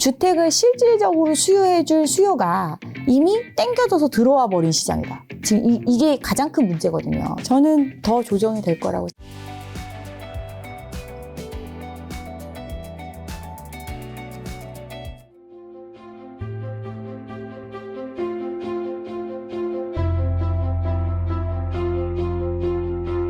주택을 실질적으로 수요해줄 수요가 이미 땡겨져서 들어와 버린 시장이다. 지금 이게 가장 큰 문제거든요. 저는 더 조정이 될 거라고.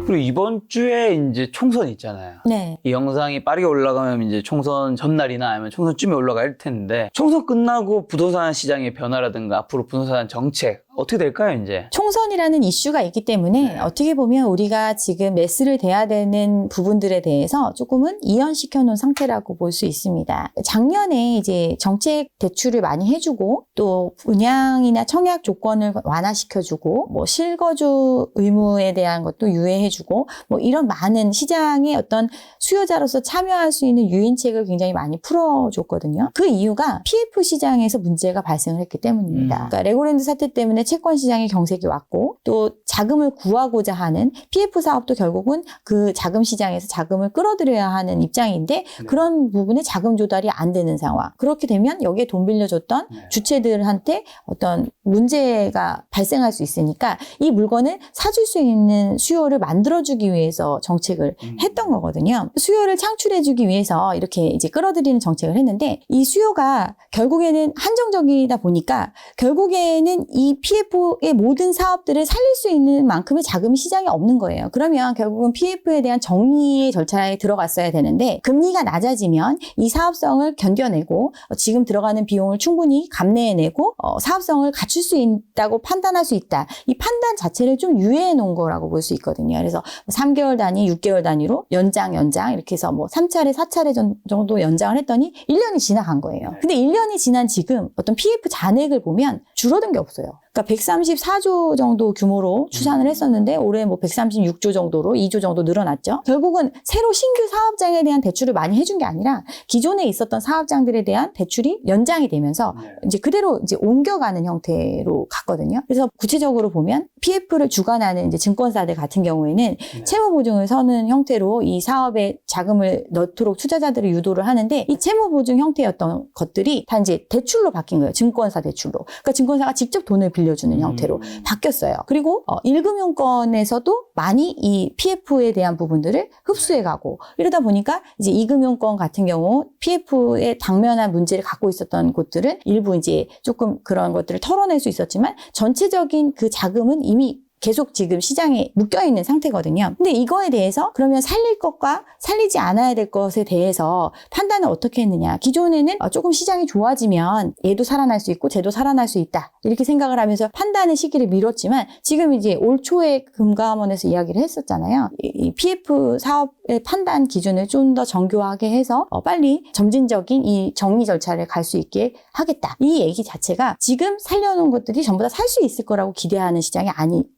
그리고 이번 주에 이제 총선 있잖아요. 네. 이 영상이 빠르게 올라가면 이제 총선 전날이나 아니면 총선쯤에 올라갈 텐데, 총선 끝나고 부동산 시장의 변화라든가 앞으로 부동산 정책 어떻게 될까요, 이제? 총선이라는 이슈가 있기 때문에 어떻게 보면 우리가 지금 매스를 대야 되는 부분들에 대해서 조금은 이연시켜 놓은 상태라고 볼 수 있습니다. 작년에 이제 정책 대출을 많이 해주고 또 분양이나 청약 조건을 완화시켜주고 뭐 실거주 의무에 대한 것도 유예해주고 뭐 이런 많은 시장의 어떤 수요자로서 참여할 수 있는 유인책을 굉장히 많이 풀어줬거든요. 그 이유가 PF 시장에서 문제가 발생을 했기 때문입니다. 그러니까 레고랜드 사태 때문에 채권 시장의 경색이 왔고 또 자금을 구하고자 하는 PF 사업도 결국은 그 자금 시장에서 자금을 끌어들여야 하는 입장인데 그런 부분에 자금 조달이 안 되는 상황. 그렇게 되면 여기에 돈 빌려줬던 주체들한테 어떤 문제가 발생할 수 있으니까 이 물건을 사줄 수 있는 수요를 만들어주기 위해서 정책을 했던 거거든요. 수요를 창출해주기 위해서 이렇게 이제 끌어들이는 정책을 했는데 이 수요가 결국에는 한정적이다 보니까 결국에는 이 PF의 모든 사업들을 살릴 수 있는 만큼의 자금 시장이 없는 거예요. 그러면 결국은 PF에 대한 정리의 절차에 들어갔어야 되는데 금리가 낮아지면 이 사업성을 견뎌내고 지금 들어가는 비용을 충분히 감내해내고 사업성을 갖출 수 있다고 판단할 수 있다. 이 판단 자체를 좀 유예해 놓은 거라고 볼 수 있거든요. 그래서 3개월 단위, 6개월 단위로 연장 이렇게 해서 뭐 3차례, 4차례 정도 연장을 했더니 1년이 지나간 거예요. 근데 1년이 지난 지금 어떤 PF 잔액을 보면 줄어든 게 없어요. 그러니까 134조 정도 규모로 추산을 했었는데 올해 뭐 136조 정도로 2조 정도 늘어났죠. 결국은 새로 신규 사업장에 대한 대출을 많이 해준 게 아니라 기존에 있었던 사업장들에 대한 대출이 연장이 되면서 이제 그대로 이제 옮겨가는 형태로 갔거든요. 그래서 구체적으로 보면 PF를 주관하는 이제 증권사들 같은 경우에는 채무 보증을 서는 형태로 이 사업에 자금을 넣도록 투자자들을 유도를 하는데 이 채무 보증 형태였던 것들이 다 이제 대출로 바뀐 거예요. 증권사 대출로. 그러니까 증권사가 직접 돈을 빌려주는 형태로 바뀌었어요. 그리고 1금융권에서도 많이 이 PF에 대한 부분들을 흡수해가고 이러다 보니까 이제 2금융권 같은 경우 PF에 당면한 문제를 갖고 있었던 곳들은 일부 이제 조금 그런 것들을 털어낼 수 있었지만 전체적인 그 자금은 이미 계속 지금 시장에 묶여있는 상태거든요. 근데 이거에 대해서 그러면 살릴 것과 살리지 않아야 될 것에 대해서 판단을 어떻게 했느냐. 기존에는 조금 시장이 좋아지면 얘도 살아날 수 있고 쟤도 살아날 수 있다. 이렇게 생각을 하면서 판단의 시기를 미뤘지만 지금 이제 올 초에 금감원에서 이야기를 했었잖아요. 이 PF 사업의 판단 기준을 좀 더 정교하게 해서 빨리 점진적인 이 정리 절차를 갈 수 있게 하겠다. 이 얘기 자체가 지금 살려놓은 것들이 전부 다 살 수 있을 거라고 기대하는 시장이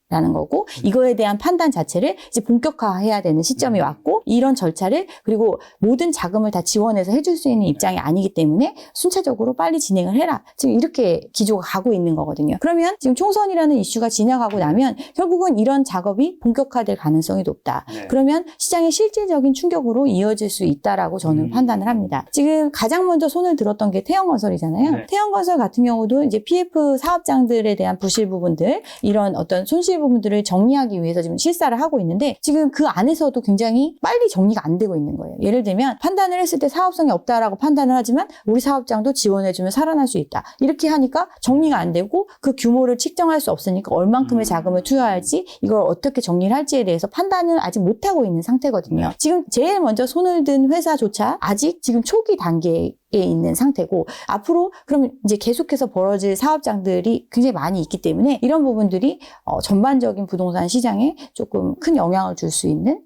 라는 거고 이거에 대한 판단 자체를 이제 본격화해야 되는 시점이 왔고 이런 절차를 그리고 모든 자금을 다 지원해서 해줄 수 있는 입장이 아니기 때문에 순차적으로 빨리 진행을 해라. 지금 이렇게 기조가 가고 있는 거거든요. 그러면 지금 총선이라는 이슈가 지나가고 나면 결국은 이런 작업이 본격화될 가능성이 높다. 그러면 시장의 실질적인 충격으로 이어질 수 있다라고 저는 판단을 합니다. 지금 가장 먼저 손을 들었던 게 태형건설이잖아요. 태형건설 같은 경우도 이제 PF 사업장들에 대한 부실 부분들 이런 어떤 손실 부분들을 정리하기 위해서 지금 실사를 하고 있는데 지금 그 안에서도 굉장히 빨리 정리가 안 되고 있는 거예요. 예를 들면 판단을 했을 때 사업성이 없다라고 판단을 하지만 우리 사업장도 지원해주면 살아날 수 있다. 이렇게 하니까 정리가 안 되고 그 규모를 측정할 수 없으니까 얼만큼의 자금을 투여할지 이걸 어떻게 정리를 할지에 대해서 판단을 아직 못하고 있는 상태거든요. 지금 제일 먼저 손을 든 회사조차 아직 지금 초기 단계에 있는 상태고 앞으로 그럼 이제 계속해서 벌어질 사업장들이 굉장히 많이 있기 때문에 이런 부분들이 전반적인 부동산 시장에 조금 큰 영향을 줄 수 있는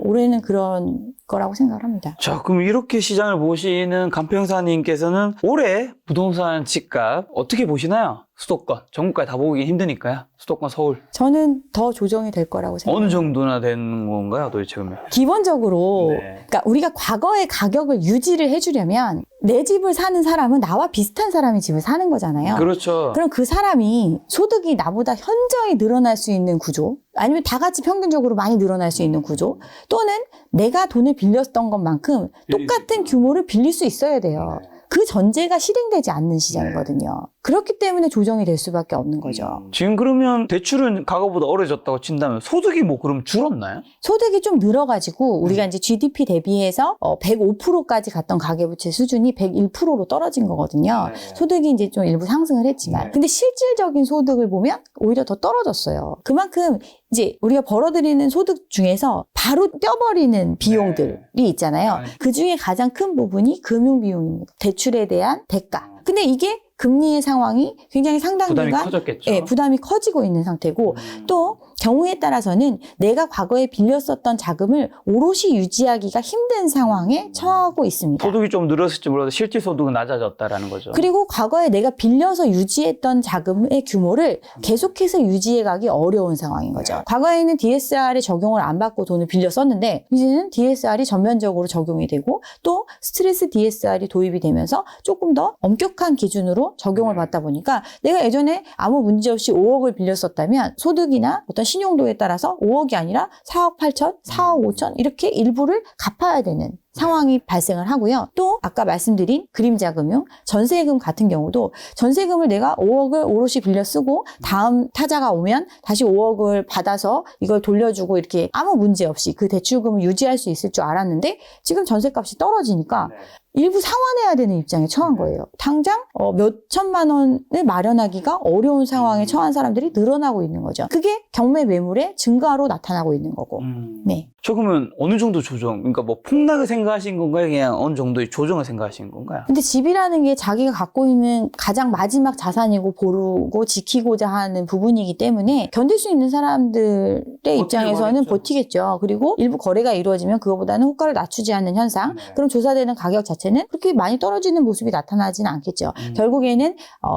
올해는 그런 거라고 생각을 합니다. 자, 그럼 이렇게 시장을 보시는 간평사님께서는 올해 부동산 집값 어떻게 보시나요? 수도권, 전국까지 다 보기 힘드니까요. 수도권, 서울. 저는 더 조정이 될 거라고 생각합니다. 어느 정도나 되는 건가요, 도대체 그러면? 기본적으로 그러니까 우리가 과거의 가격을 유지를 해주려면 내 집을 사는 사람은 나와 비슷한 사람이 집을 사는 거잖아요. 그렇죠. 그럼 그 사람이 소득이 나보다 현저히 늘어날 수 있는 구조 아니면 다 같이 평균적으로 많이 늘어날 수 있는 구조 또는 내가 돈을 빌렸던 것만큼 똑같은 규모를 빌릴 수 있어야 돼요. 그 전제가 실행되지 않는 시장이거든요. 그렇기 때문에 조정이 될 수밖에 없는 거죠. 지금 그러면 대출은 과거보다 어려졌다고 친다면 소득이 뭐 그럼 줄었나요? 소득이 좀 늘어가지고 우리가 이제 GDP 대비해서 105%까지 갔던 가계부채 수준이 101%로 떨어진 거거든요. 소득이 이제 좀 일부 상승을 했지만 근데 실질적인 소득을 보면 오히려 더 떨어졌어요. 그만큼 이제 우리가 벌어들이는 소득 중에서 바로 떼어버리는 비용들이 있잖아요. 그 중에 가장 큰 부분이 금융비용입니다. 대출에 대한 대가. 근데 이게 금리의 상황이 굉장히 상당 부담이 기간 커졌겠죠. 예, 부담이 커지고 있는 상태고 또 경우에 따라서는 내가 과거에 빌렸었던 자금을 오롯이 유지하기가 힘든 상황에 처하고 있습니다. 소득이 좀 늘었을지 몰라도 실질 소득은 낮아졌다라는 거죠. 그리고 과거에 내가 빌려서 유지했던 자금의 규모를 계속해서 유지해가기 어려운 상황인 거죠. 과거에는 DSR의 적용을 안 받고 돈을 빌려 썼는데 이제는 DSR이 전면적으로 적용이 되고 또 스트레스 DSR이 도입이 되면서 조금 더 엄격한 기준으로 적용을 받다 보니까 내가 예전에 아무 문제 없이 5억을 빌렸었다면 소득이나 어떤 신용도에 따라서 5억이 아니라 4억 8천, 4억 5천 이렇게 일부를 갚아야 되는 상황이 발생을 하고요. 또 아까 말씀드린 그림자금융, 전세금 같은 경우도 전세금을 내가 5억을 오롯이 빌려 쓰고 다음 타자가 오면 다시 5억을 받아서 이걸 돌려주고 이렇게 아무 문제 없이 그 대출금을 유지할 수 있을 줄 알았는데 지금 전세값이 떨어지니까 일부 상환해야 되는 입장에 처한 거예요. 당장 몇 천만 원을 마련하기가 어려운 상황에 처한 사람들이 늘어나고 있는 거죠. 그게 경매 매물의 증가로 나타나고 있는 거고. 네. 조금은 어느 정도 조정? 그러니까 뭐 폭락을 생각하신 건가요? 그냥 어느 정도의 조정을 생각하신 건가요? 근데 집이라는 게 자기가 갖고 있는 가장 마지막 자산이고 보루고 지키고자 하는 부분이기 때문에 견딜 수 있는 사람들의 입장에서는 버티겠죠. 그리고 일부 거래가 이루어지면 그거보다는 호가를 낮추지 않는 현상. 그럼 조사되는 가격 자체는 그렇게 많이 떨어지는 모습이 나타나지는 않겠죠. 결국에는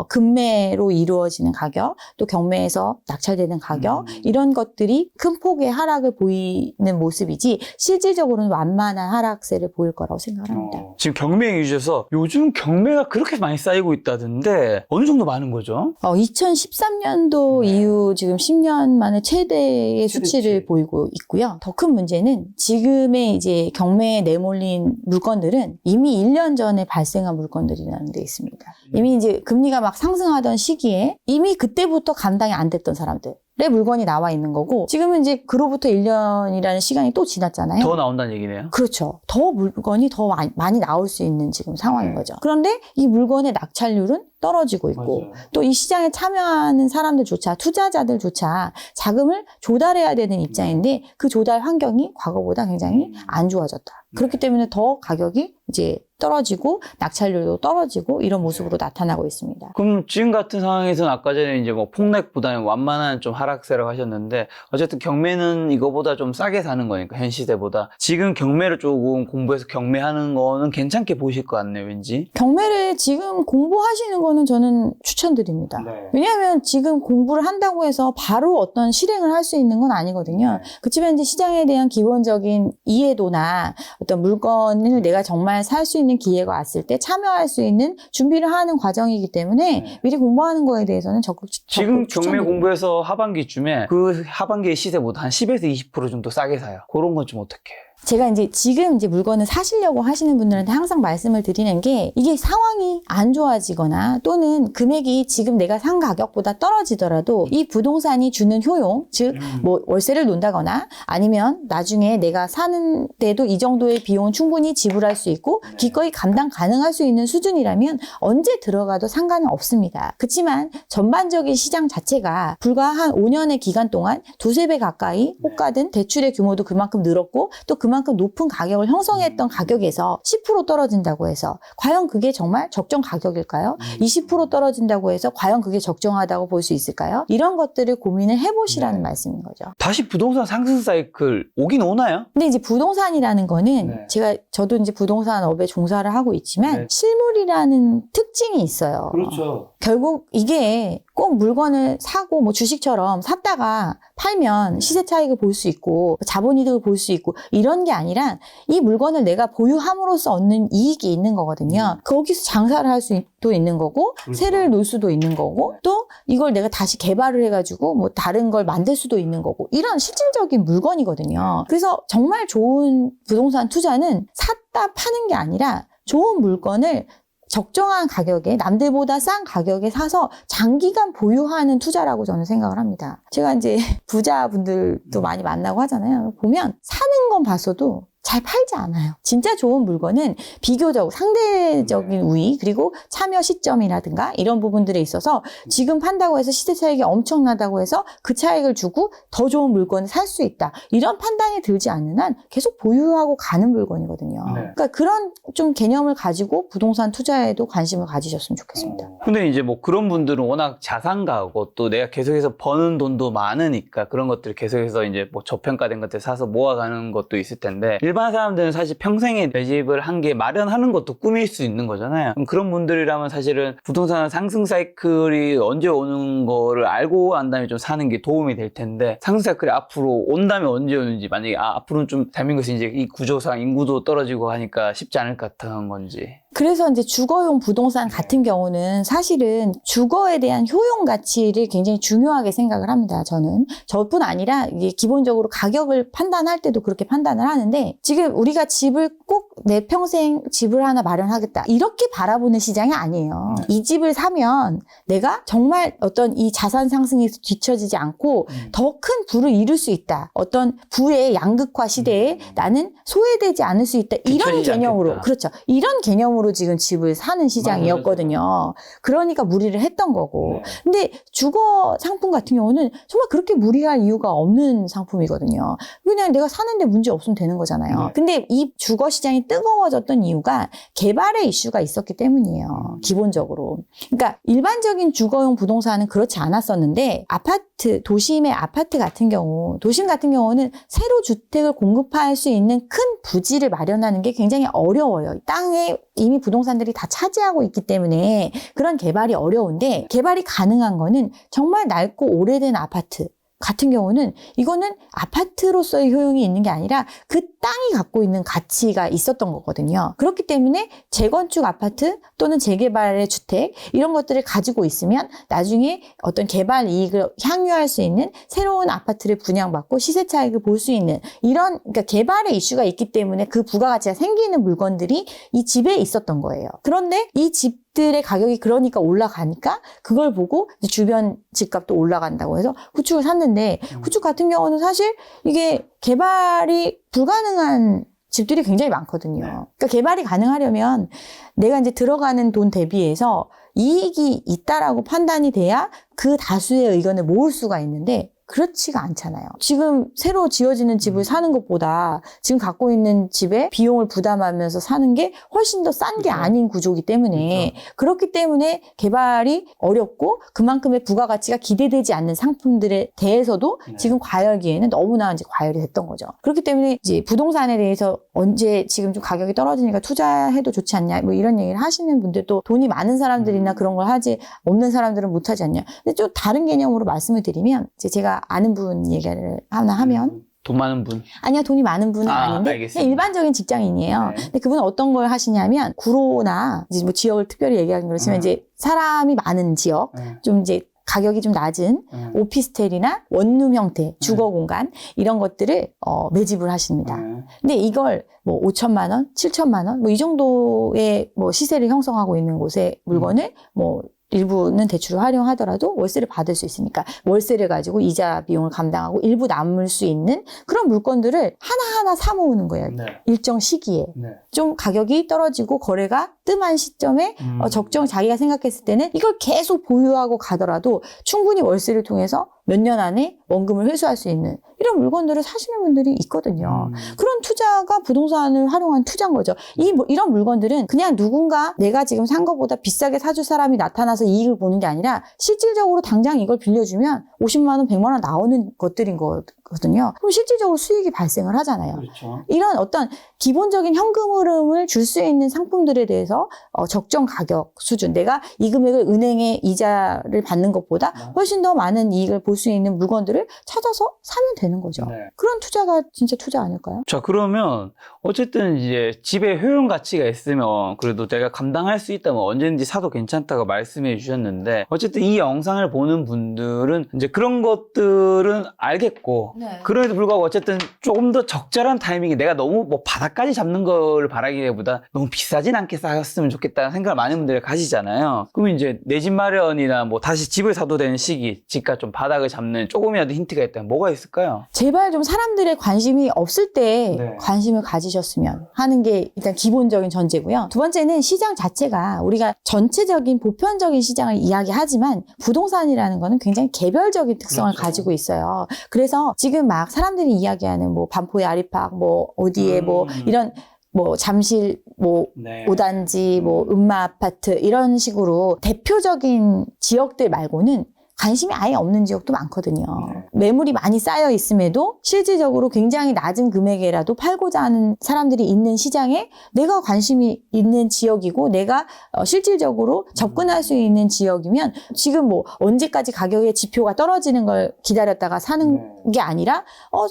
금매로 이루어지는 가격, 또 경매에서 낙찰되는 가격 이런 것들이 큰 폭의 하락을 보이는 모습이지 실질적으로는 완만한 하락세를 보일 거라고 생각합니다. 지금 경매 위주에서 요즘 경매가 그렇게 많이 쌓이고 있다던데 어느 정도 많은 거죠? 2013년도 이후 지금 10년 만에 최대의 수치를 보이고 있고요. 더 큰 문제는 지금의 이제 경매에 내몰린 물건들은 이미 1년 전에 발생한 물건들이라는 데 있습니다. 이미 이제 금리가 막 상승하던 시기에 이미 그때부터 감당이 안 됐던 사람들. 의 물건이 나와 있는 거고 지금은 이제 그로부터 1년이라는 시간이 또 지났잖아요. 더 나온다는 얘기네요. 그렇죠. 더 물건이 더 많이 나올 수 있는 지금 상황인 거죠. 그런데 이 물건의 낙찰률은 떨어지고 있고 또 이 시장에 참여하는 사람들조차 투자자들조차 자금을 조달해야 되는 입장인데 그 조달 환경이 과거보다 굉장히 안 좋아졌다. 그렇기 때문에 더 가격이 이제 떨어지고 낙찰률도 떨어지고 이런 모습으로 나타나고 있습니다. 그럼 지금 같은 상황에서는 아까 전에 이제 뭐 폭락보다는 완만한 좀 하락세라고 하셨는데 어쨌든 경매는 이거보다 좀 싸게 사는 거니까 현 시대보다 지금 경매를 조금 공부해서 경매하는 거는 괜찮게 보실 것 같네요, 왠지. 경매를 지금 공부하시는 거는 저는 추천드립니다. 왜냐하면 지금 공부를 한다고 해서 바로 어떤 실행을 할 수 있는 건 아니거든요. 그렇지만 이제 시장에 대한 기본적인 이해도나 어떤 물건을 내가 정말 살 수 있는 기회가 왔을 때 참여할 수 있는 준비를 하는 과정이기 때문에 미리 공부하는 거에 대해서는 적극 지금 경매 추천드립니다. 공부해서 하반기쯤에 그 하반기의 시세보다 한 10에서 20% 정도 싸게 사요. 그런 건 좀 어떻게 해요? 제가 이제 지금 이제 물건을 사시려고 하시는 분들한테 항상 말씀을 드리는 게 이게 상황이 안 좋아지거나 또는 금액이 지금 내가 산 가격보다 떨어지더라도 이 부동산이 주는 효용, 즉 뭐 월세를 논다거나 아니면 나중에 내가 사는데도 이 정도의 비용은 충분히 지불할 수 있고 기꺼이 감당 가능할 수 있는 수준이라면 언제 들어가도 상관은 없습니다. 그렇지만 전반적인 시장 자체가 불과 한 5년의 기간 동안 두세 배 가까이 호가든 대출의 규모도 그만큼 늘었고 또 그만큼 높은 가격을 형성했던 가격에서 10% 떨어진다고 해서 과연 그게 정말 적정 가격일까요? 20% 떨어진다고 해서 과연 그게 적정하다고 볼 수 있을까요? 이런 것들을 고민을 해보시라는 말씀인 거죠. 다시 부동산 상승 사이클 오긴 오나요? 근데 이제 부동산이라는 거는 저도 이제 부동산 업에 종사를 하고 있지만 실물이라는 특징이 있어요. 결국 이게 꼭 물건을 사고 뭐 주식처럼 샀다가 팔면 시세 차익을 볼 수 있고 자본이득을 볼 수 있고 이런 게 아니라 이 물건을 내가 보유함으로써 얻는 이익이 있는 거거든요. 거기서 장사를 할 수도 있는 거고 세를 놓을 수도 있는 거고 또 이걸 내가 다시 개발을 해가지고 뭐 다른 걸 만들 수도 있는 거고 이런 실질적인 물건이거든요. 그래서 정말 좋은 부동산 투자는 샀다 파는 게 아니라 좋은 물건을 적정한 가격에 남들보다 싼 가격에 사서 장기간 보유하는 투자라고 저는 생각을 합니다. 제가 이제 부자분들도 많이 만나고 하잖아요. 보면 사는 건 봤어도 잘 팔지 않아요. 진짜 좋은 물건은 비교적 상대적인 우위 그리고 참여 시점이라든가 이런 부분들에 있어서 지금 판다고 해서 시세 차익이 엄청나다고 해서 그 차익을 주고 더 좋은 물건을 살 수 있다. 이런 판단이 들지 않는 한 계속 보유하고 가는 물건이거든요. 네. 그러니까 그런 좀 개념을 가지고 부동산 투자에도 관심을 가지셨으면 좋겠습니다. 근데 이제 뭐 그런 분들은 워낙 자산가고 또 내가 계속해서 버는 돈도 많으니까 그런 것들을 계속해서 이제 뭐 저평가된 것들 사서 모아가는 것도 있을 텐데 일반 사람들은 사실 평생에 내 집을 한 개 마련하는 것도 꿈일 수 있는 거잖아요. 그럼 그런 분들이라면 사실은 부동산 상승 사이클이 언제 오는 거를 알고 난 다음에 좀 사는 게 도움이 될 텐데 상승 사이클이 앞으로 온다면 언제 오는지 만약에 앞으로는 좀 대한민국에서 이제 이 구조상 인구도 떨어지고 하니까 쉽지 않을 것 같은 건지. 그래서 이제 주거용 부동산 같은 경우는 사실은 주거에 대한 효용 가치를 굉장히 중요하게 생각을 합니다. 저는 저뿐 아니라 이게 기본적으로 가격을 판단할 때도 그렇게 판단을 하는데 지금 우리가 집을 꼭 내 평생 집을 하나 마련하겠다 이렇게 바라보는 시장이 아니에요. 이 집을 사면 내가 정말 어떤 이 자산 상승에서 뒤처지지 않고 더 큰 부를 이룰 수 있다. 어떤 부의 양극화 시대에 나는 소외되지 않을 수 있다. 이런 뒤처지지 개념으로 않겠다. 그렇죠. 이런 개념으로 지금 집을 사는 시장이었거든요. 그러니까 무리를 했던 거고. 네. 근데 주거 상품 같은 경우는 정말 그렇게 무리할 이유가 없는 상품이거든요. 그냥 내가 사는데 문제 없으면 되는 거잖아요. 네. 근데 이 주거 시장이 뜨거워졌던 이유가 개발의 이슈가 있었기 때문이에요. 기본적으로. 그러니까 일반적인 주거용 부동산은 그렇지 않았었는데 아파트, 도심의 아파트 같은 경우, 도심 같은 경우는 새로 주택을 공급할 수 있는 큰 부지를 마련하는 게 굉장히 어려워요. 땅에 이미 부동산들이 다 차지하고 있기 때문에 그런 개발이 어려운데 개발이 가능한 거는 정말 낡고 오래된 아파트 같은 경우는 이거는 아파트로서의 효용이 있는 게 아니라 그 땅이 갖고 있는 가치가 있었던 거거든요. 그렇기 때문에 재건축 아파트 또는 재개발의 주택 이런 것들을 가지고 있으면 나중에 어떤 개발 이익을 향유할 수 있는 새로운 아파트를 분양받고 시세 차익을 볼 수 있는 이런 그러니까 개발의 이슈가 있기 때문에 그 부가가치가 생기는 물건들이 이 집에 있었던 거예요. 그런데 이 집들의 가격이 그러니까 올라가니까 그걸 보고 이제 주변 집값도 올라간다고 해서 구축을 샀는데 구축 같은 경우는 사실 이게 개발이 불가능한 집들이 굉장히 많거든요. 그러니까 개발이 가능하려면 내가 이제 들어가는 돈 대비해서 이익이 있다라고 판단이 돼야 그 다수의 의견을 모을 수가 있는데 그렇지가 않잖아요. 지금 새로 지어지는 집을 사는 것보다 지금 갖고 있는 집에 비용을 부담하면서 사는 게 훨씬 더 싼 게 아닌 구조이기 때문에 그렇기 때문에 개발이 어렵고 그만큼의 부가가치가 기대되지 않는 상품들에 대해서도 지금 과열기에는 너무나 이제 과열이 됐던 거죠. 그렇기 때문에 이제 부동산에 대해서 언제 지금 좀 가격이 떨어지니까 투자해도 좋지 않냐 뭐 이런 얘기를 하시는 분들도 돈이 많은 사람들이나 그런 걸 하지 없는 사람들은 못 하지 않냐. 근데 좀 다른 개념으로 말씀을 드리면 이제 제가 아는 분 얘기를 하나 하면 돈 많은 분. 아니요, 돈이 많은 분은 아닌데 알겠습니다. 그냥 일반적인 직장인이에요. 네. 근데 그분은 어떤 걸 하시냐면 구로나 이제 뭐 지역을 특별히 얘기하긴 그렇지만 이제 사람이 많은 지역, 좀 이제 가격이 좀 낮은 오피스텔이나 원룸 형태, 주거 공간 이런 것들을 매집을 하십니다. 근데 이걸 뭐 5천만 원, 7천만 원, 뭐 이 정도의 뭐 시세를 형성하고 있는 곳의 물건을 뭐 일부는 대출을 활용하더라도 월세를 받을 수 있으니까 월세를 가지고 이자 비용을 감당하고 일부 남을 수 있는 그런 물건들을 하나하나 사 모으는 거예요. 일정 시기에. 좀 가격이 떨어지고 거래가 뜸한 시점에 적정 자기가 생각했을 때는 이걸 계속 보유하고 가더라도 충분히 월세를 통해서 몇 년 안에 원금을 회수할 수 있는 이런 물건들을 사시는 분들이 있거든요. 그런 투자가 부동산을 활용한 투자인 거죠. 이런 물건들은 그냥 누군가 내가 지금 산 것보다 비싸게 사줄 사람이 나타나서 이익을 보는 게 아니라 실질적으로 당장 이걸 빌려주면 50만 원, 100만 원 나오는 것들인 거거든요. 그럼 실질적으로 수익이 발생을 하잖아요. 그렇죠. 이런 어떤 기본적인 현금 흐름을 줄 수 있는 상품들에 대해서 적정 가격 수준, 내가 이 금액을 은행에 이자를 받는 것보다 훨씬 더 많은 이익을 볼 수 있는 물건들을 찾아서 사면 되는 거죠. 그런 투자가 진짜 투자 아닐까요? 자, 그러면 어쨌든 이제 집에 효용 가치가 있으면 그래도 내가 감당할 수 있다면 언제든지 사도 괜찮다고 말씀해 주셨는데, 어쨌든 이 영상을 보는 분들은 이제 그런 것들은 알겠고, 네. 그럼에도 불구하고 어쨌든 조금 더 적절한 타이밍에 내가 너무 뭐 바닥까지 잡는 걸 바라기보다 너무 비싸진 않게 쌌으면 좋겠다는 생각을 많은 분들이 가지잖아요. 그러면 이제 내 집 마련이나 뭐 다시 집을 사도 되는 시기, 집값 좀 바닥을 잡는 조금이라도 힌트가 있다면 뭐가 있을까요? 제발 좀 사람들의 관심이 없을 때 네. 관심을 가지셨으면 하는 게 일단 기본적인 전제고요. 두 번째는 시장 자체가 우리가 전체적인 보편적인 시장을 이야기하지만 부동산이라는 거는 굉장히 개별적인 특성을 그렇죠. 가지고 있어요. 그래서 지금 막 사람들이 이야기하는 뭐 반포의 아리팍, 뭐 어디에 뭐 이런 뭐 잠실 뭐 네. 5단지 뭐 음마 아파트 이런 식으로 대표적인 지역들 말고는 관심이 아예 없는 지역도 많거든요. 매물이 많이 쌓여 있음에도 실질적으로 굉장히 낮은 금액에라도 팔고자 하는 사람들이 있는 시장에 내가 관심이 있는 지역이고 내가 실질적으로 접근할 수 있는 지역이면 지금 뭐 언제까지 가격의 지표가 떨어지는 걸 기다렸다가 사는 게 아니라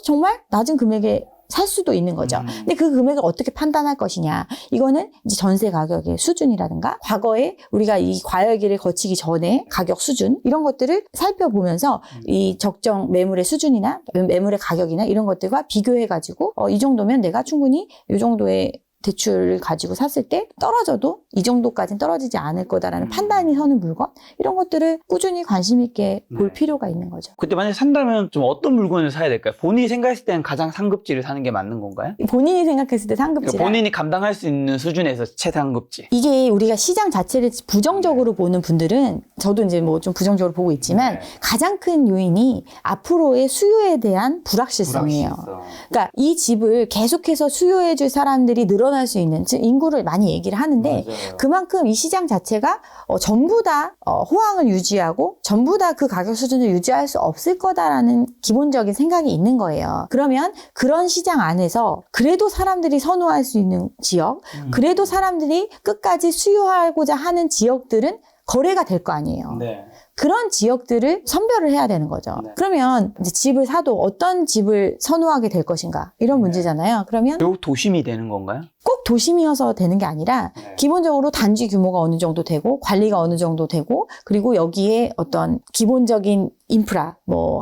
정말 낮은 금액에 살 수도 있는 거죠. 근데 그 금액을 어떻게 판단할 것이냐. 이거는 이제 전세 가격의 수준이라든가 과거에 우리가 이 과열기를 거치기 전에 가격 수준 이런 것들을 살펴보면서 이 적정 매물의 수준이나 매물의 가격이나 이런 것들과 비교해가지고 이 정도면 내가 충분히 이 정도의 대출을 가지고 샀을 때 떨어져도 이 정도까지는 떨어지지 않을 거다라는 판단이 서는 물건 이런 것들을 꾸준히 관심 있게 볼 필요가 있는 거죠. 그때 만약에 산다면 좀 어떤 물건을 사야 될까요? 본인이 생각했을 때는 가장 상급지를 사는 게 맞는 건가요? 본인이 생각했을 때 상급지라 그러니까 본인이 감당할 수 있는 수준에서 최상급지. 이게 우리가 시장 자체를 부정적으로 보는 분들은 저도 이제 뭐 좀 부정적으로 보고 있지만 가장 큰 요인이 앞으로의 수요에 대한 불확실성이에요. 그러니까 이 집을 계속해서 수요해줄 사람들이 늘어날 수 있는 즉 인구를 많이 얘기를 하는데 맞아요. 그만큼 이 시장 자체가 전부 다 호황을 유지하고 전부 다 그 가격 수준을 유지할 수 없을 거다라는 기본적인 생각이 있는 거예요. 그러면 그런 시장 안에서 그래도 사람들이 선호할 수 있는 지역, 그래도 사람들이 끝까지 수요하고자 하는 지역들은 거래가 될 거 아니에요. 네. 그런 지역들을 선별을 해야 되는 거죠. 네. 그러면 이제 집을 사도 어떤 집을 선호하게 될 것인가 이런 문제잖아요. 그러면 결국 도심이 되는 건가요? 꼭 도심이어서 되는 게 아니라 기본적으로 단지 규모가 어느 정도 되고 관리가 어느 정도 되고 그리고 여기에 어떤 기본적인 인프라 뭐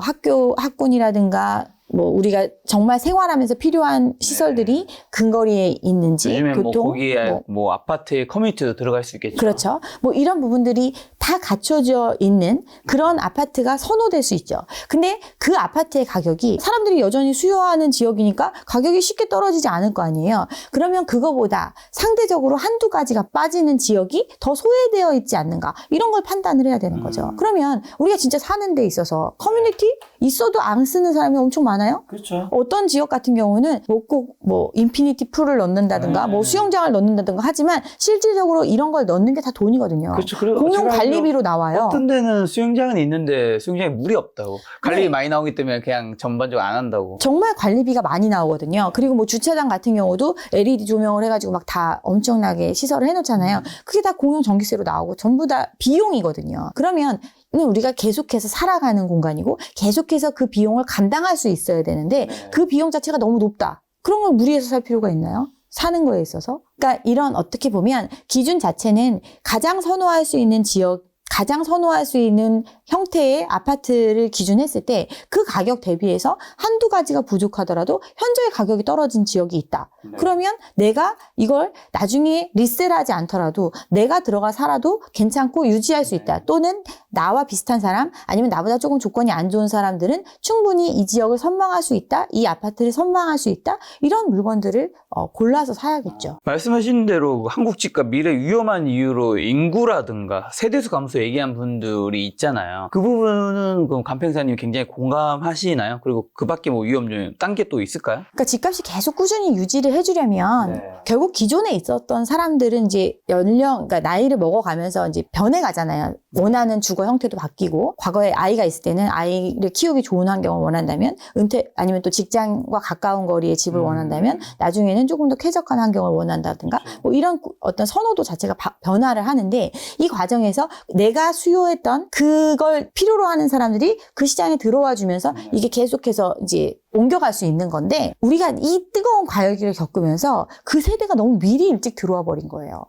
학군이라든가 뭐 우리가 정말 생활하면서 필요한 시설들이 근거리에 있는지 요즘엔 뭐 교통 거기에 뭐 아파트에 커뮤니티도 들어갈 수 있겠죠. 그렇죠. 뭐 이런 부분들이 다 갖춰져 있는 그런 아파트가 선호될 수 있죠. 근데 그 아파트의 가격이 사람들이 여전히 수요하는 지역이니까 가격이 쉽게 떨어지지 않을 거 아니에요. 그러면 그거보다 상대적으로 한두 가지가 빠지는 지역이 더 소외되어 있지 않는가 이런 걸 판단을 해야 되는 거죠. 그러면 우리가 진짜 사는 데 있어서 커뮤니티 있어도 안 쓰는 사람이 엄청 많아요. 그렇죠. 어떤 지역 같은 경우는 꼭 뭐 인피니티 풀을 넣는다든가 뭐 수영장을 넣는다든가 하지만 실질적으로 이런 걸 넣는 게 다 돈이거든요. 그렇죠. 그리고 공용 제가 관리비로 나와요. 어떤 데는 수영장은 있는데 수영장에 물이 없다고. 관리비 네. 많이 나오기 때문에 그냥 전반적으로 안 한다고. 정말 관리비가 많이 나오거든요. 그리고 뭐 주차장 같은 경우도 LED 조명을 해가지고 막 다 엄청나게 시설을 해놓잖아요. 그게 다 공용 전기세로 나오고 전부 다 비용이거든요. 그러면 우리가 계속해서 살아가는 공간이고 계속해서 그 비용을 감당할 수 있어야 되는데 그 비용 자체가 너무 높다. 그런 걸 무리해서 살 필요가 있나요? 사는 거에 있어서. 그러니까 이런 어떻게 보면 기준 자체는 가장 선호할 수 있는 지역, 가장 선호할 수 있는 형태의 아파트를 기준했을 때 그 가격 대비해서 한두 가지가 부족하더라도 현저히 가격이 떨어진 지역이 있다. 그러면 내가 이걸 나중에 리셀하지 않더라도 내가 들어가 살아도 괜찮고 유지할 수 있다. 또는 나와 비슷한 사람 아니면 나보다 조금 조건이 안 좋은 사람들은 충분히 이 지역을 선망할 수 있다. 이 아파트를 선망할 수 있다. 이런 물건들을 골라서 사야겠죠. 말씀하신 대로 한국 집값 미래 위험한 이유로 인구라든가 세대수 감소 얘기한 분들이 있잖아요. 그 부분은 그럼 간평사님 굉장히 공감하시나요? 그리고 그 밖에 뭐 위험 요인 딴 게 또 있을까요? 그러니까 집값이 계속 꾸준히 유지를 해주려면 결국 기존에 있었던 사람들은 이제 그러니까 나이를 먹어가면서 이제 변해가잖아요. 원하는 주거 형태도 바뀌고 과거에 아이가 있을 때는 아이를 키우기 좋은 환경을 원한다면 은퇴 아니면 또 직장과 가까운 거리에 집을 원한다면 나중에는 조금 더 쾌적한 환경을 원한다든가 뭐 이런 어떤 선호도 자체가 변화를 하는데 이 과정에서 내가 수요했던 그걸 필요로 하는 사람들이 그 시장에 들어와 주면서 이게 계속해서 이제 옮겨갈 수 있는 건데 우리가 이 뜨거운 과열기를 겪으면서 그 세대가 너무 미리 일찍 들어와 버린 거예요.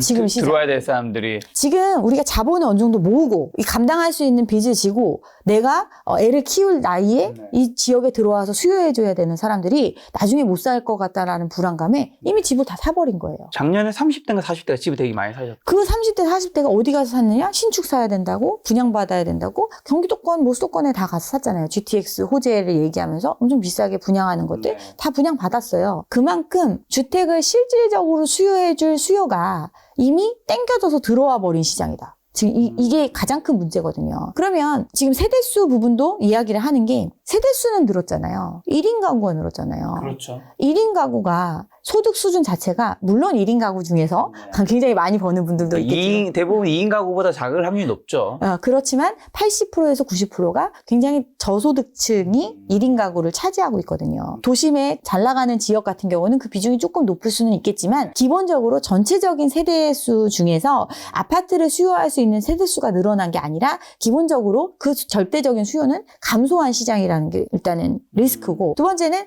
지금 시장. 들어와야 될 사람들이. 지금 우리가 자본을 어느 정도 모으고 이 감당할 수 있는 빚을 지고 내가 애를 키울 나이에 이 지역에 들어와서 수요해줘야 되는 사람들이 나중에 못 살 것 같다라는 불안감에 이미 집을 다 사버린 거예요. 작년에 30대인가 40대가 집을 되게 많이 사셨다. 그 30대, 40대가 어디 가서 샀느냐? 신축 사야 된다고, 분양받아야 된다고, 경기도권, 뭐 수도권에 다 가서 샀잖아요. GTX 호재를 얘기하면서 엄청 비싸게 분양하는 것들 다 분양받았어요. 그만큼 주택을 실질적으로 수요해줄 수요가 이미 땡겨져서 들어와 버린 시장이다. 지금 이게 가장 큰 문제거든요. 그러면 지금 세대수 부분도 이야기를 하는 게 세대수는 늘었잖아요. 1인 가구가 늘었잖아요. 그렇죠. 1인 가구가 소득 수준 자체가 물론 1인 가구 중에서 굉장히 많이 버는 분들도 있겠지만 대부분 2인 가구보다 작을 확률이 높죠. 그렇지만 80%에서 90%가 굉장히 저소득층이 1인 가구를 차지하고 있거든요. 도심에 잘 나가는 지역 같은 경우는 그 비중이 조금 높을 수는 있겠지만 기본적으로 전체적인 세대수 중에서 아파트를 수요할 수 있는 세대수가 늘어난 게 아니라 기본적으로 그 절대적인 수요는 감소한 시장이라는 게 일단은 리스크고 두 번째는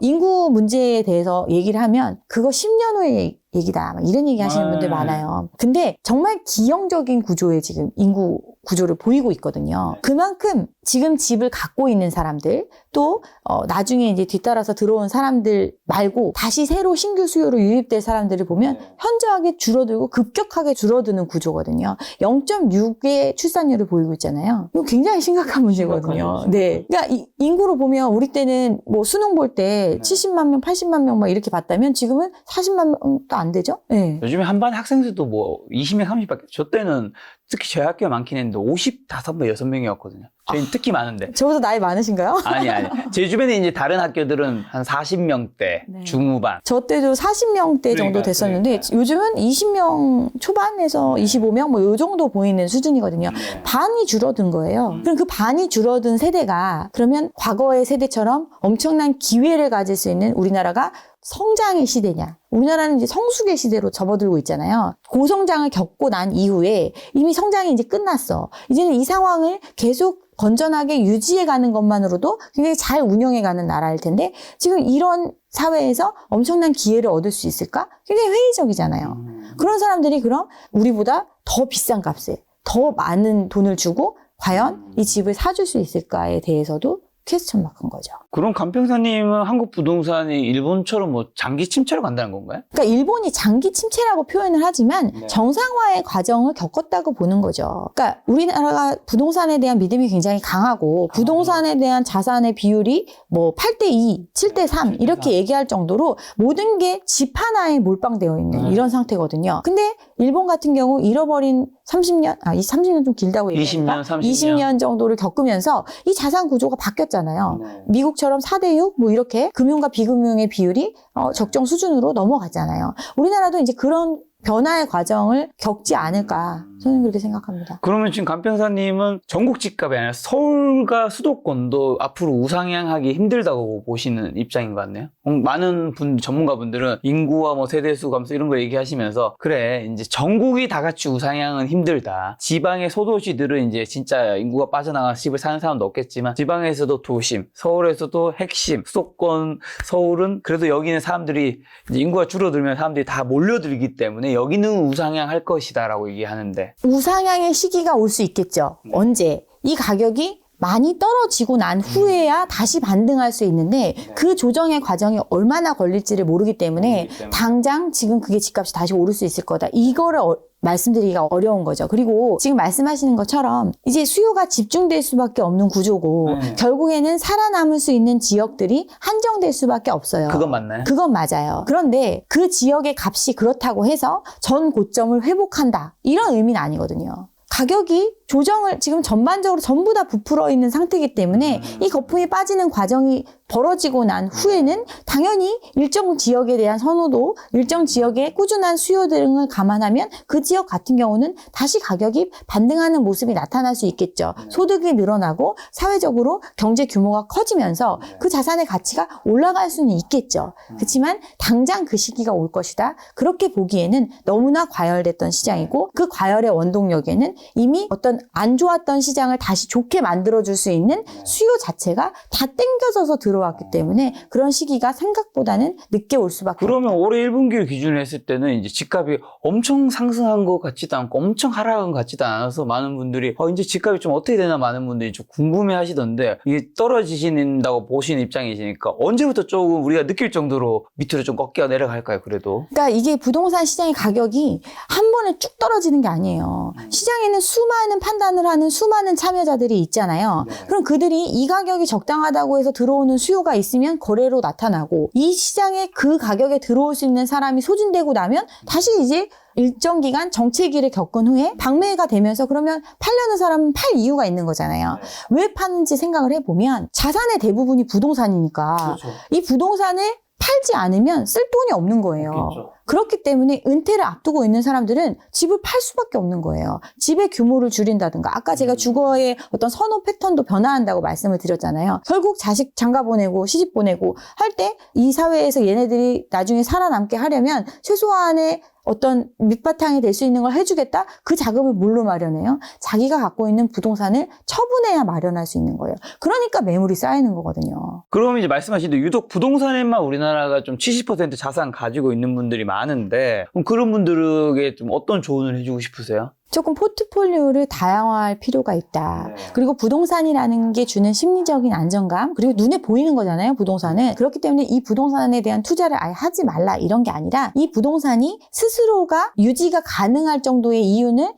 인구 문제에 대해서 얘기를 하면 그거 10년 후에 얘기다. 이런 얘기 하시는 분들 많아요. 근데 정말 기형적인 구조의 지금 인구 구조를 보이고 있거든요. 그만큼 지금 집을 갖고 있는 사람들 또 나중에 이제 뒤따라서 들어온 사람들 말고 다시 새로 신규 수요로 유입될 사람들을 보면 현저하게 줄어들고 급격하게 줄어드는 구조거든요. 0.6의 출산율을 보이고 있잖아요. 이거 굉장히 심각한 문제거든요. 네. 그러니까 인구로 보면 우리 때는 뭐 수능 볼 때 70만 명, 80만 명 막 이렇게 봤다면 지금은 40만 명도 안 되죠? 네. 요즘에 한 반 학생 수도 뭐 20명, 30밖에. 저 때는 특히 저희 학교가 많긴 했는데 55명, 6명이었거든요. 저희는 특히 많은데. 저보다 나이 많으신가요? 아니. 제 주변에 이제 다른 학교들은 한 40명대, 중후반. 저 때도 40명대 정도 됐었는데 요즘은 20명 초반에서 25명 뭐 요 정도 보이는 수준이거든요. 반이 줄어든 거예요. 그럼 그 반이 줄어든 세대가 그러면 과거의 세대처럼 엄청난 기회를 가질 수 있는 우리나라가 성장의 시대냐. 우리나라는 이제 성숙의 시대로 접어들고 있잖아요. 고성장을 겪고 난 이후에 이미 성장이 이제 끝났어. 이제는 이 상황을 계속 건전하게 유지해가는 것만으로도 굉장히 잘 운영해가는 나라일 텐데 지금 이런 사회에서 엄청난 기회를 얻을 수 있을까? 굉장히 회의적이잖아요. 그런 사람들이 그럼 우리보다 더 비싼 값에 더 많은 돈을 주고 과연 이 집을 사줄 수 있을까에 대해서도 퀘스천 마크인 거죠. 그럼 강평사님은 한국 부동산이 일본처럼 뭐 장기 침체로 간다는 건가요? 그러니까 일본이 장기 침체라고 표현을 하지만 정상화의 과정을 겪었다고 보는 거죠. 그러니까 우리나라가 부동산에 대한 믿음이 굉장히 강하고 부동산에 대한 자산의 비율이 뭐 8대2, 7대3 이렇게 얘기할 정도로 모든 게 집 하나에 몰빵되어 있는 이런 상태거든요. 근데 일본 같은 경우 잃어버린 30년, 이 30년 좀 길다고 얘기할까? 20년, 30년. 20년 정도를 겪으면서 이 자산 구조가 바뀌었잖아요. 미국처럼 4대6 뭐 이렇게 금융과 비금융의 비율이 적정 수준으로 넘어갔잖아요. 우리나라도 이제 그런 변화의 과정을 겪지 않을까 저는 그렇게 생각합니다. 그러면 지금 강평사님은 전국 집값이 아니라 서울과 수도권도 앞으로 우상향하기 힘들다고 보시는 입장인 것 같네요. 많은 전문가분들은 인구와 뭐 세대수 감소 이런 거 얘기하시면서 그래 이제 전국이 다 같이 우상향은 힘들다. 지방의 소도시들은 이제 진짜 인구가 빠져나가서 집을 사는 사람도 없겠지만 지방에서도 도심, 서울에서도 핵심, 수도권, 서울은 그래도 여기는 사람들이 이제 인구가 줄어들면 사람들이 다 몰려들기 때문에 여기는 우상향할 것이다라고 얘기하는데 우상향의 시기가 올 수 있겠죠. 언제? 이 가격이 많이 떨어지고 난 후에야 다시 반등할 수 있는데 그 조정의 과정이 얼마나 걸릴지를 모르기 때문에 당장 지금 그게 집값이 다시 오를 수 있을 거다. 이거를 말씀드리기가 어려운 거죠. 그리고 지금 말씀하시는 것처럼 이제 수요가 집중될 수밖에 없는 구조고 결국에는 살아남을 수 있는 지역들이 한정될 수밖에 없어요. 그건 맞나요? 그건 맞아요. 그런데 그 지역의 값이 그렇다고 해서 전 고점을 회복한다. 이런 의미는 아니거든요. 가격이 조정을 지금 전반적으로 전부 다 부풀어 있는 상태이기 때문에 이 거품이 빠지는 과정이 벌어지고 난 후에는 당연히 일정 지역에 대한 선호도, 일정 지역의 꾸준한 수요 등을 감안하면 그 지역 같은 경우는 다시 가격이 반등하는 모습이 나타날 수 있겠죠. 소득이 늘어나고 사회적으로 경제 규모가 커지면서 그 자산의 가치가 올라갈 수는 있겠죠. 그렇지만 당장 그 시기가 올 것이다. 그렇게 보기에는 너무나 과열됐던 시장이고 그 과열의 원동력에는 이미 어떤 안 좋았던 시장을 다시 좋게 만들어줄 수 있는 수요 자체가 다 땡겨져서 들어와 들어왔기 때문에 그런 시기가 생각보다는 늦게 올 수밖에 그러면 올해 1분기를 기준으로 했을 때는 이제 집값이 엄청 상승한 것 같지도 않고 엄청 하락한 것 같지도 않아서 많은 분들이 이제 집값이 좀 어떻게 되나 많은 분들이 좀 궁금해 하시던데 이게 떨어지신다고 보시는 입장이시니까 언제부터 조금 우리가 느낄 정도로 밑으로 좀 꺾여 내려갈까요, 그래도? 그러니까 이게 부동산 시장의 가격이 한 번에 쭉 떨어지는 게 아니에요. 시장에는 수많은 판단을 하는 수많은 참여자들이 있잖아요. 그럼 그들이 이 가격이 적당하다고 해서 들어오는 수요가 있으면 거래로 나타나고 이 시장에 그 가격에 들어올 수 있는 사람이 소진되고 나면 다시 이제 일정 기간 정체기를 겪은 후에 방매가 되면서 그러면 팔려는 사람은 팔 이유가 있는 거잖아요. 왜 파는지 생각을 해보면 자산의 대부분이 부동산이니까 그렇죠. 이 부동산을 팔지 않으면 쓸 돈이 없는 거예요. 없겠죠. 그렇기 때문에 은퇴를 앞두고 있는 사람들은 집을 팔 수밖에 없는 거예요. 집의 규모를 줄인다든가 아까 제가 주거의 어떤 선호 패턴도 변화한다고 말씀을 드렸잖아요. 결국 자식 장가 보내고 시집 보내고 할 때 이 사회에서 얘네들이 나중에 살아남게 하려면 최소한의 어떤 밑바탕이 될 수 있는 걸 해주겠다? 그 자금을 뭘로 마련해요? 자기가 갖고 있는 부동산을 처분해야 마련할 수 있는 거예요. 그러니까 매물이 쌓이는 거거든요. 그럼 이제 말씀하신 대로 유독 부동산에만 우리나라가 좀 70% 자산 가지고 있는 분들이 많은데 그럼 그런 분들에게 좀 어떤 조언을 해주고 싶으세요? 조금 포트폴리오를 다양화할 필요가 있다. 네. 그리고 부동산이라는 게 주는 심리적인 안정감, 그리고 눈에 보이는 거잖아요, 부동산은. 그렇기 때문에 이 부동산에 대한 투자를 아예 하지 말라 이런 게 아니라 이 부동산이 스스로가 유지가 가능할 정도의 이윤을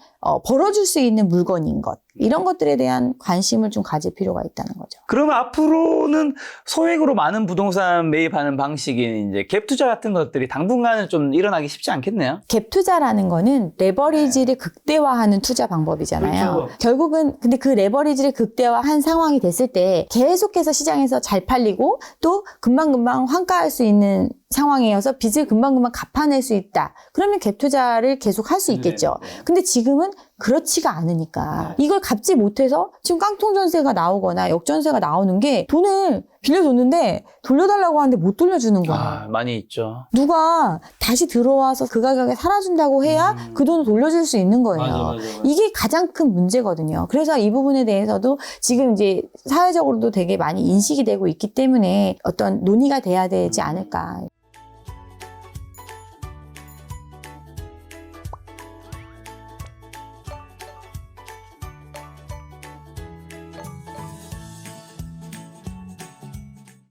벌어줄 수 있는 물건인 것. 이런 것들에 대한 관심을 좀 가질 필요가 있다는 거죠. 그러면 앞으로는 소액으로 많은 부동산 매입하는 방식인 이제 갭 투자 같은 것들이 당분간은 좀 일어나기 쉽지 않겠네요. 갭 투자라는 거는 레버리지를 극대화하는 투자 방법이잖아요. 그렇죠. 결국은 근데 그 레버리지를 극대화한 상황이 됐을 때 계속해서 시장에서 잘 팔리고 또 금방금방 환가할 수 있는 상황이어서 빚을 금방금방 갚아낼 수 있다. 그러면 갭 투자를 계속 할 수 있겠죠. 근데 지금은 그렇지가 않으니까 이걸 갚지 못해서 지금 깡통 전세가 나오거나 역전세가 나오는 게 돈을 빌려줬는데 돌려달라고 하는데 못 돌려주는 거야. 많이 있죠. 누가 다시 들어와서 그 가격에 살아준다고 해야 그 돈을 돌려줄 수 있는 거예요. 맞아. 이게 가장 큰 문제거든요. 그래서 이 부분에 대해서도 지금 이제 사회적으로도 되게 많이 인식이 되고 있기 때문에 어떤 논의가 돼야 되지 않을까.